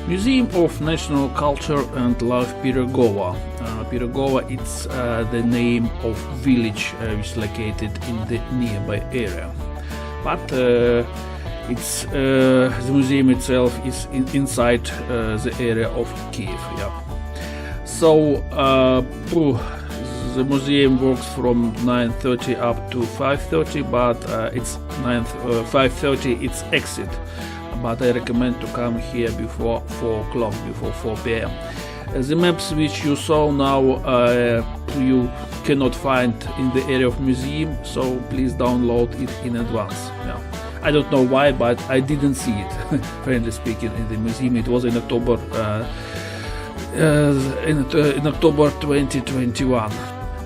Museum of National Culture and Life Pirogovo. Pirogovo it's the name of village which is located in the nearby area. But it's the museum itself is inside the area of Kyiv. Yeah. So the museum works from 9:30 up to 5:30, but it's 5:30 it's exit. But I recommend to come here before 4 o'clock, before 4 p.m. The maps which you saw now you cannot find in the area of museum, so please download it in advance. Yeah. I don't know why, but I didn't see it, frankly speaking, in the museum. It was in October, in October 2021.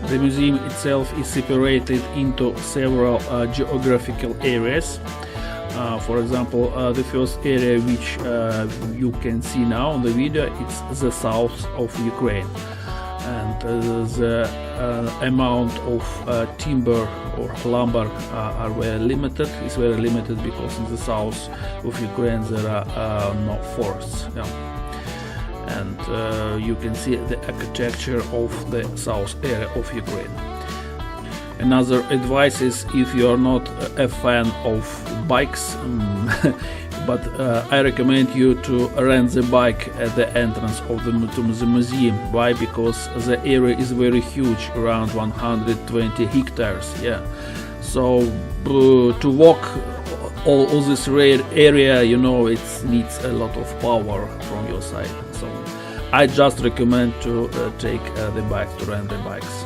The museum itself is separated into several geographical areas. For example, the first area which you can see now on the video, it's the south of Ukraine, and the amount of timber or lumber are very limited. It's very limited because in the south of Ukraine there are no forests. Yeah. And you can see the architecture of the south area of Ukraine. Another advice is, if you are not a fan of bikes, but I recommend you to rent the bike at the entrance of the museum. Why? Because the area is very huge, around 120 hectares. Yeah. So to walk all this area, you know, it needs a lot of power from your side. So I just recommend to take the bike, to rent the bikes.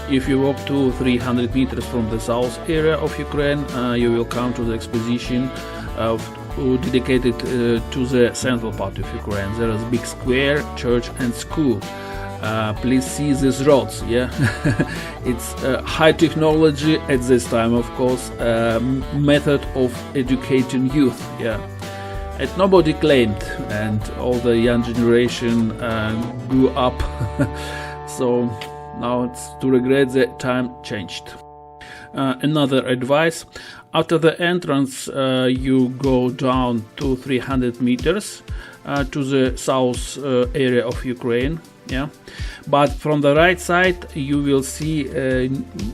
If you walk 200-300 meters from the south area of Ukraine, you will come to the exposition dedicated to the central part of Ukraine. There is a big square, church and school. Please see these roads. Yeah, it's high technology at this time, of course, method of educating youth. Yeah, and nobody claimed, and all the young generation grew up. So now it's to regret that time changed. Another advice: after the entrance, you go down to 300 meters to the south area of Ukraine. Yeah, but from the right side you will see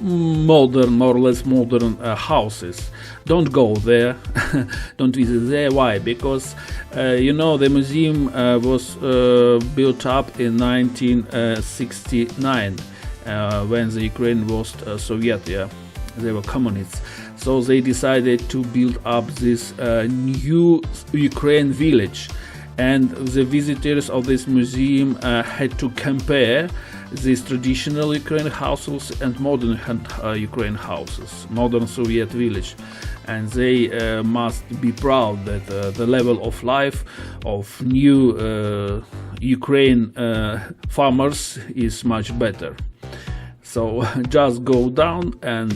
modern, more or less modern houses. Don't go there. Don't visit there. Why? Because you know, the museum was built up in 1969 when the Ukraine was Soviet. Yeah, they were communists. So they decided to build up this new Ukraine village. And the visitors of this museum had to compare these traditional Ukrainian houses and modern Ukrainian houses, modern Soviet village. And they must be proud that the level of life of new Ukraine farmers is much better. So just go down and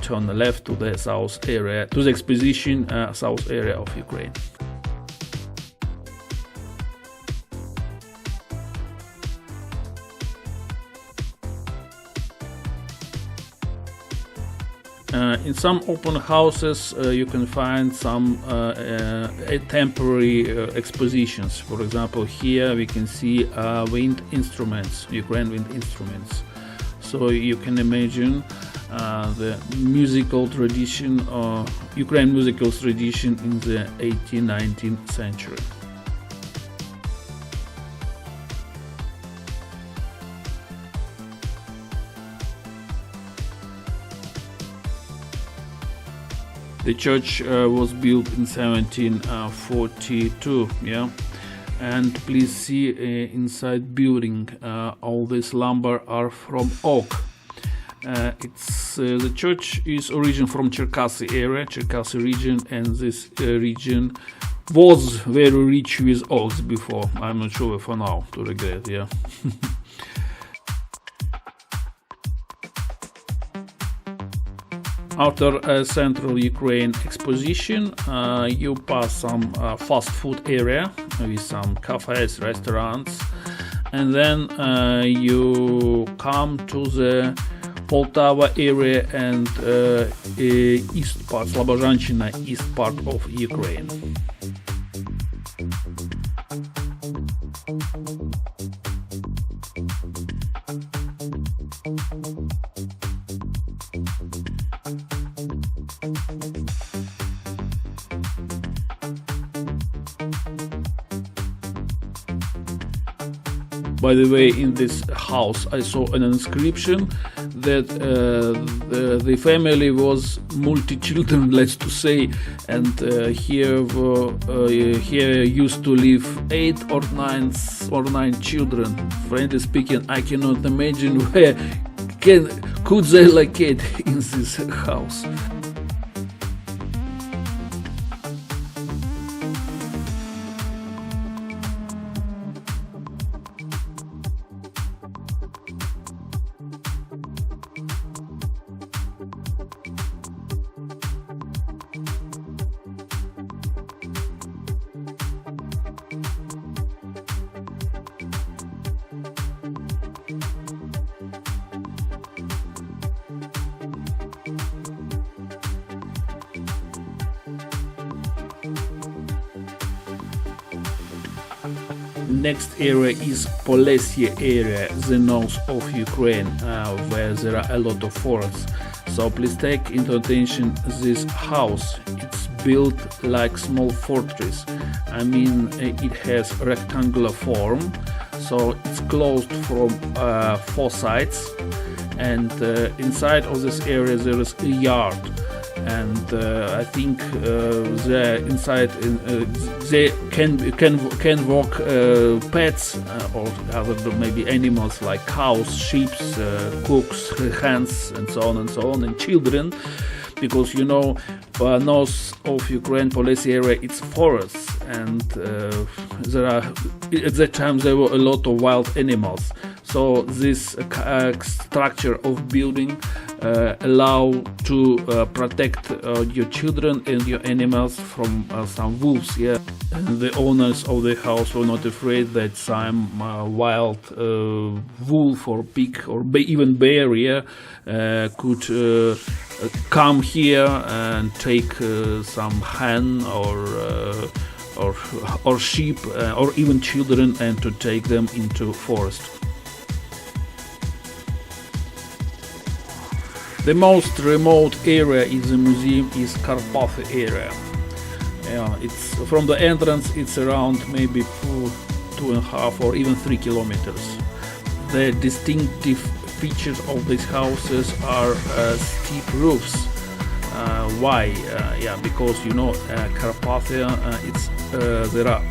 turn left to the south area, to the exposition south area of Ukraine. In some open houses you can find some temporary expositions. For example, here we can see wind instruments, Ukraine wind instruments. So you can imagine the musical tradition, Ukraine musical tradition in the 18th, 19th century. The church was built in 1742, yeah, and please see inside building all this lumber are from oak. The church is origin from Cherkasy area, Cherkasy region, and this region was very rich with oaks before. I'm not sure for now, to regret, yeah. After a central Ukraine exposition, you pass some fast food area with some cafes, restaurants, and then you come to the Poltava area and east part, Slobozhanщина, east part of Ukraine. By the way, in this house I saw an inscription that the family was multi-children, let's to say, and here used to live 8 or 9 children. Frankly speaking, I cannot imagine where could they locate in this house. Next area is Polesye area, the north of Ukraine, where there are a lot of forests. So please take into attention this house. It's built like small fortress. I mean, it has rectangular form, so it's closed from 4 sides, and inside of this area there is a yard. And I think there inside they can walk pets or other maybe animals like cows, sheep, cooks, hens, and so on, and children, because you know north of Ukraine, Polesye area, it's forests, and there are at that time there were a lot of wild animals. So this structure of building allow to protect your children and your animals from some wolves. Yeah, and the owners of the house were not afraid that some wild wolf or pig or even bear, yeah, could come here and take some hen or sheep or even children, and to take them into forest. The most remote area in the museum is Cultutre area. It's from the entrance. It's around maybe 2.5 or even 3 kilometers. The distinctive features of these houses are steep roofs. Why? Yeah, because you know Cultutre, there are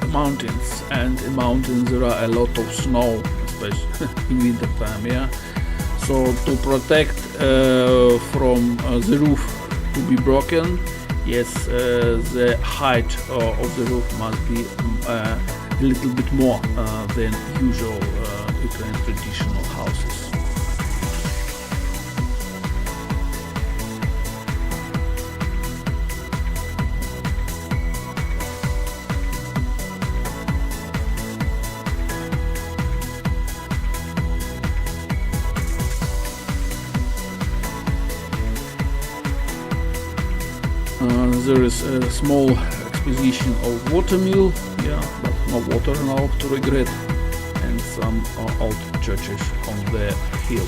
mountains, and in mountains there are a lot of snow, especially in winter time. Yeah. So to protect from the roof to be broken, yes, the height of the roof must be a little bit more than usual Ukrainian traditional houses. There is a small exposition of watermill, yeah, but no water now to regret, and some old churches on the hill.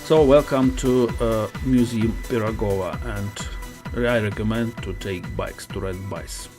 So welcome to Museum Pirogovo, and I recommend to take bikes, to ride bikes.